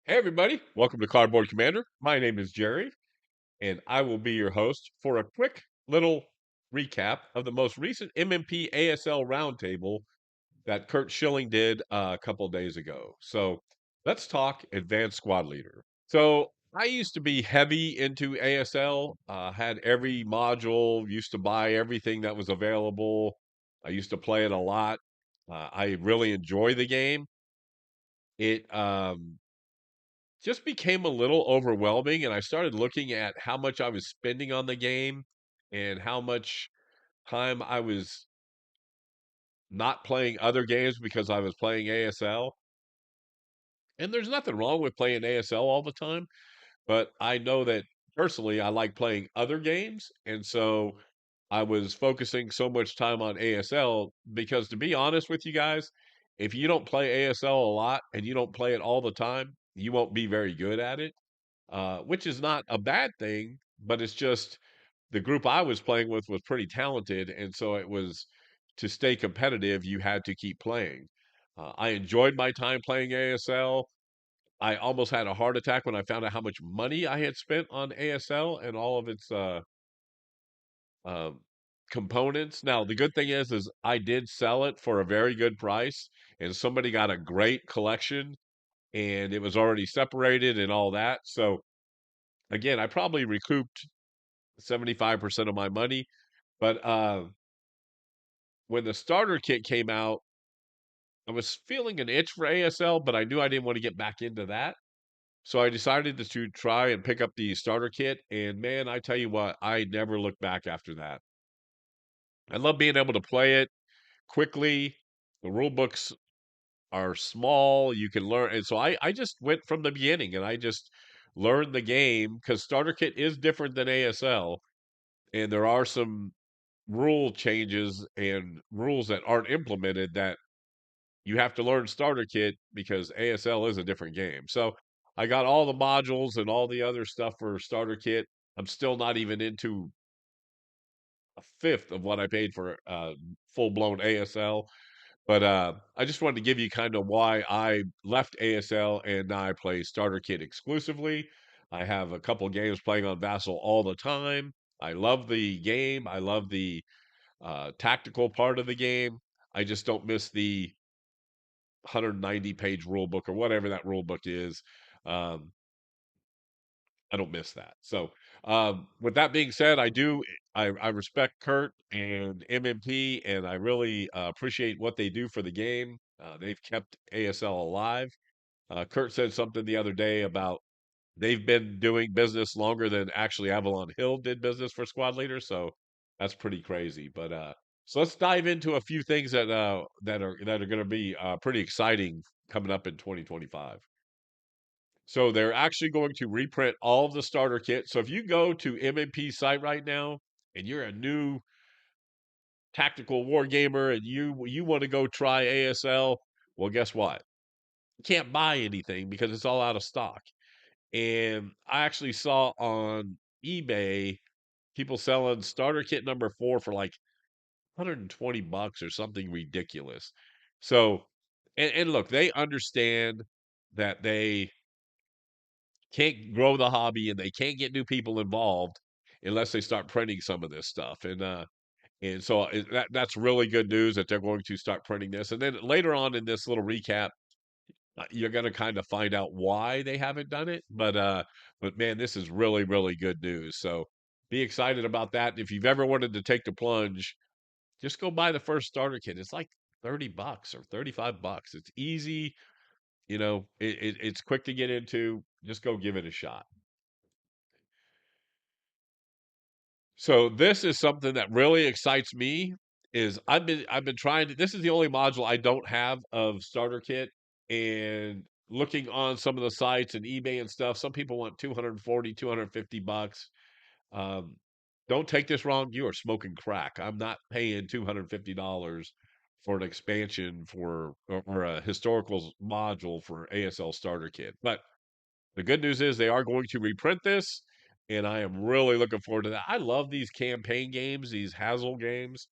Hey, everybody. Welcome to Cardboard Commander. My name is Jerry, and I will be your host for a quick little recap of the most recent MMP ASL Roundtable that Kurt Schilling did a couple days ago. So let's talk Advanced Squad Leader. So I used to be heavy into ASL, had every module, used to buy everything that was available. I used to play it a lot. I really enjoy the game. It just became a little overwhelming, and I started looking at how much I was spending on the game and how much time I was not playing other games because I was playing ASL. And there's nothing wrong with playing ASL all the time, but I know that personally I like playing other games, and so I was focusing so much time on ASL because, to be honest with you guys, if you don't play ASL a lot and you don't play it all the time, you won't be very good at it. Which is not a bad thing, but it's just the group I was playing with was pretty talented, and so it was to stay competitive, you had to keep playing. I enjoyed my time playing ASL. I almost had a heart attack when I found out how much money I had spent on ASL and all of its um, components. Now, the good thing is I did sell it for a very good price, and somebody got a great collection, and it was already separated and all that. So again, I probably recouped 75% of my money. But when the starter kit came out, I was feeling an itch for ASL, but I knew I didn't want to get back into that. So I decided to try and pick up the starter kit. And man, I tell you what, I never looked back after that. I love being able to play it quickly. The rule books are small. You can learn. And so I just went from the beginning and I just learned the game because starter kit is different than ASL. And there are some rule changes and rules that aren't implemented that you have to learn starter kit because ASL is a different game. So I got all the modules and all the other stuff for starter kit. I'm still not even into a fifth of what I paid for full blown ASL. But I just wanted to give you kind of why I left ASL and now I play starter kit exclusively. I have a couple games playing on Vassal all the time. I love the game. I love the tactical part of the game. I just don't miss the 190-page rule book or whatever that rule book is. Um, I don't miss that. So, with that being said, I respect Kurt and MMP, and I really appreciate what they do for the game. They've kept ASL alive. Kurt said something the other day about they've been doing business longer than actually Avalon Hill did business for squad leaders, so that's pretty crazy. But so let's dive into a few things that are going to be pretty exciting coming up in 2025. So they're actually going to reprint all of the starter kit. So if you go to MMP's site right now and you're a new tactical war gamer and you want to go try ASL, well, guess what? You can't buy anything because it's all out of stock. And I actually saw on eBay people selling starter kit number 4 for like 120 bucks or something ridiculous. So, and look, they understand that they can't grow the hobby and they can't get new people involved unless they start printing some of this stuff. And so that's really good news that they're going to start printing this. And then later on in this little recap, you're gonna kinda find out why they haven't done it, but man, this is really, really good news, so be excited about that. If you've ever wanted to take the plunge, just go buy the first starter kit. It's like 30 bucks or 35 bucks. It's easy, it's quick to get into. Just go give it a shot. So this is something that really excites me is I've been trying to this is the only module I don't have of starter kit and looking on some of the sites and eBay and stuff, some people want 240, 250 bucks. Um, don't take this wrong, you are smoking crack. I'm not paying $250 for an expansion or a historical module for ASL starter kit. But the good news is they are going to reprint this, and I am really looking forward to that. I love these campaign games, these Hazel games.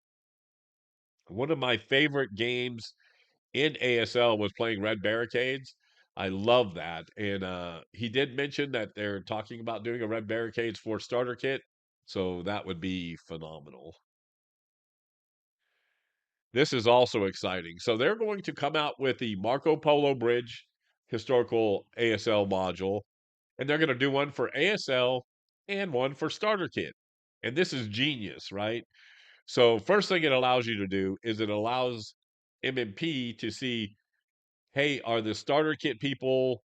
One of my favorite games in ASL was playing Red Barricades. I love that. And he did mention that they're talking about doing a Red Barricades for starter kit, so that would be phenomenal. This is also exciting. So they're going to come out with the Marco Polo Bridge historical ASL module, and they're going to do one for ASL and one for starter kit. And this is genius, right? So first thing it allows you to do is it allows MMP to see, hey, are the starter kit people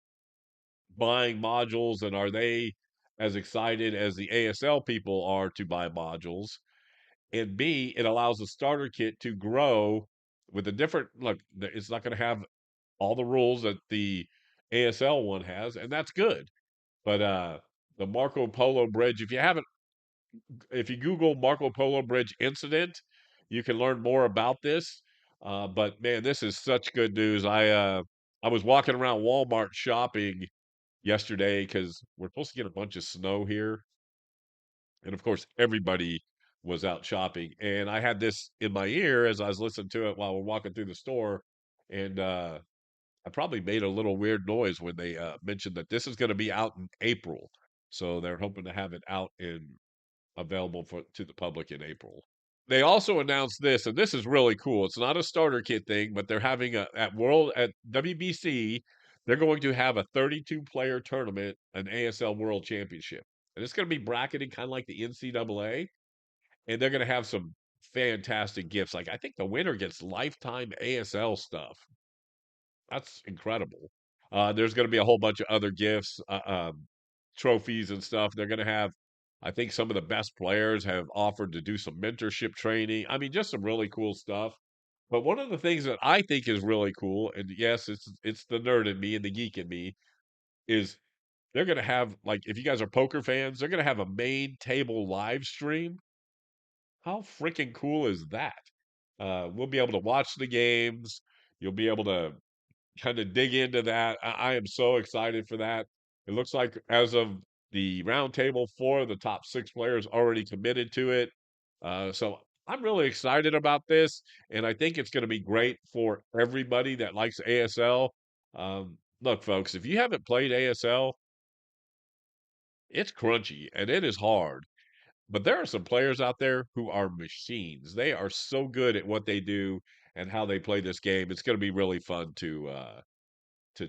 buying modules, and are they as excited as the ASL people are to buy modules? And B, it allows the starter kit to grow with a different look. It's not going to have all the rules that the ASL one has, and that's good. But the Marco Polo Bridge, if you Google Marco Polo Bridge incident, you can learn more about this. But man, this is such good news. I was walking around Walmart shopping yesterday because we're supposed to get a bunch of snow here, and of course everybody was out shopping. And I had this in my ear as I was listening to it while we're walking through the store, and I probably made a little weird noise when they mentioned that this is going to be out in April. So they're hoping to have it out and available for to the public in April. They also announced this, and this is really cool. It's not a starter kit thing, but they're having at WBC, they're going to have a 32 player tournament, an ASL World Championship. And it's going to be bracketed kind of like the NCAA, and they're going to have some fantastic gifts. Like I think the winner gets lifetime ASL stuff. That's incredible. There's going to be a whole bunch of other gifts, trophies and stuff. They're going to have, I think some of the best players have offered to do some mentorship training. I mean, just some really cool stuff. But one of the things that I think is really cool, and yes, it's the nerd in me and the geek in me, is they're going to have like if you guys are poker fans, they're going to have a main table live stream. How freaking cool is that? We'll be able to watch the games. You'll be able to kind of dig into that. I am so excited for that. It looks like as of the roundtable, 4 of the top 6 players already committed to it. So I'm really excited about this, and I think it's going to be great for everybody that likes ASL. Look, folks, if you haven't played ASL, it's crunchy and it is hard. But there are some players out there who are machines. They are so good at what they do and how they play this game. It's going to be really fun to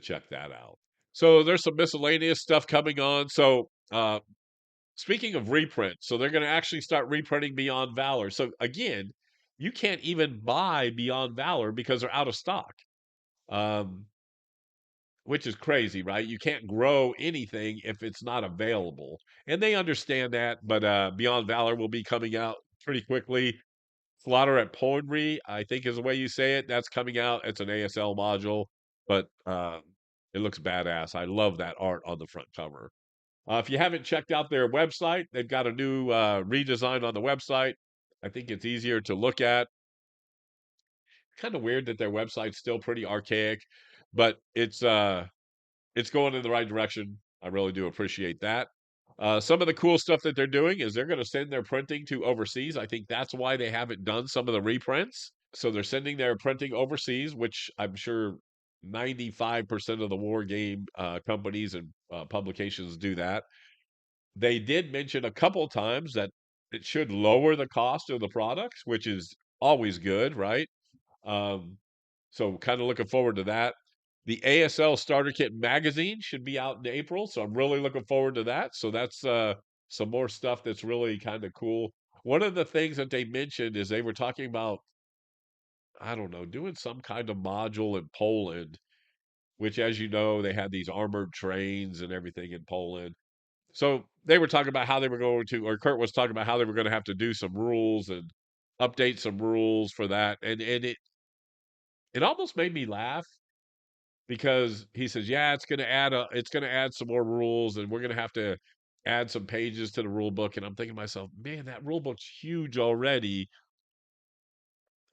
check that out. So there's some miscellaneous stuff coming on. So speaking of reprint, so they're going to actually start reprinting Beyond Valor. So again, you can't even buy Beyond Valor because they're out of stock, um, which is crazy, right? You can't grow anything if it's not available, and they understand that. But Beyond Valor will be coming out pretty quickly. Slaughter at Pondry, I think is the way you say it. That's coming out. It's an ASL module, but it looks badass. I love that art on the front cover. If you haven't checked out their website, they've got a new redesign on the website. I think it's easier to look at. Kind of weird that their website's still pretty archaic, but it's going in the right direction. I really do appreciate that. Some of the cool stuff that they're doing is they're going to send their printing to overseas. I think that's why they haven't done some of the reprints. So they're sending their printing overseas, which I'm sure 95% of the war game companies and publications do that. They did mention a couple times that it should lower the cost of the products, which is always good, right? Um, so kind of looking forward to that. The ASL Starter Kit magazine should be out in April, so I'm really looking forward to that. So that's some more stuff that's really kind of cool. One of the things that they mentioned is they were talking about, I don't know, doing some kind of module in Poland, which, as you know, they had these armored trains and everything in Poland. So they were talking about how they were going to, or Kurt was talking about how they were going to have to do some rules and update some rules for that, and it almost made me laugh because he says, "Yeah, it's going to add some more rules, and we're going to have to add some pages to the rule book." And I'm thinking to myself, "Man, that rule book's huge already,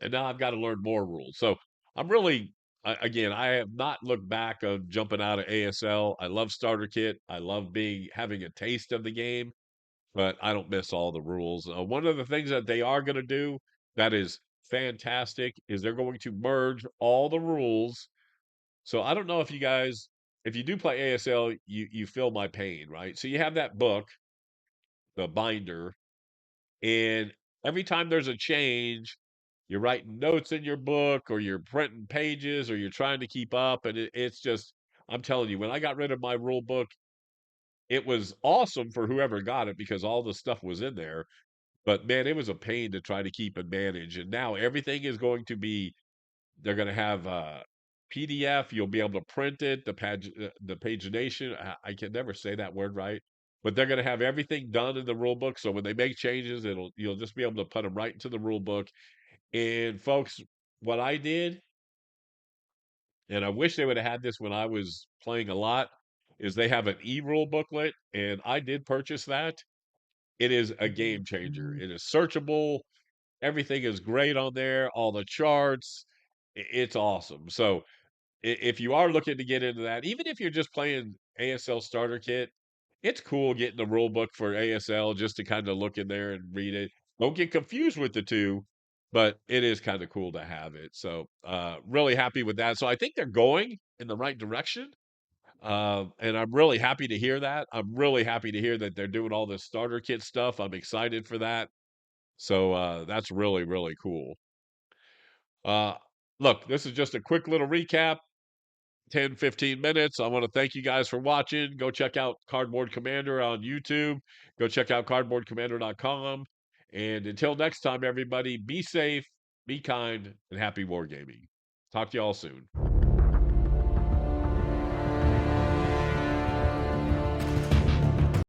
and now I've got to learn more rules." So I'm really, again, I have not looked back on jumping out of ASL. I love Starter Kit. I love being having a taste of the game, but I don't miss all the rules. One of the things that they are going to do that is fantastic is they're going to merge all the rules. So I don't know if you guys, if you do play ASL, you feel my pain, right? So you have that book, the binder, and every time there's a change, you're writing notes in your book or you're printing pages or you're trying to keep up. And it's just, I'm telling you, when I got rid of my rule book, it was awesome for whoever got it because all the stuff was in there. But man, it was a pain to try to keep and manage. And now everything is going to be, they're going to have PDF. You'll be able to print it, the pagination. I can never say that word right. But they're going to have everything done in the rule book. So when they make changes, you'll just be able to put them right into the rule book. And folks, what I did, and I wish they would have had this when I was playing a lot, is they have an e-rule booklet, and I did purchase that. It is a game changer. It is searchable. Everything is great on there. All the charts. It's awesome. So if you are looking to get into that, even if you're just playing ASL starter kit, it's cool getting the rule book for ASL just to kind of look in there and read it. Don't get confused with the two, but it is kind of cool to have it. So really happy with that. So I think they're going in the right direction. And I'm really happy to hear that. I'm really happy to hear that they're doing all this starter kit stuff. I'm excited for that. So that's really, really cool. Uh, look, this is just a quick little recap. 10, 15 minutes. I want to thank you guys for watching. Go check out Cardboard Commander on YouTube. Go check out cardboardcommander.com. And until next time, everybody, be safe, be kind, and happy wargaming. Talk to y'all soon.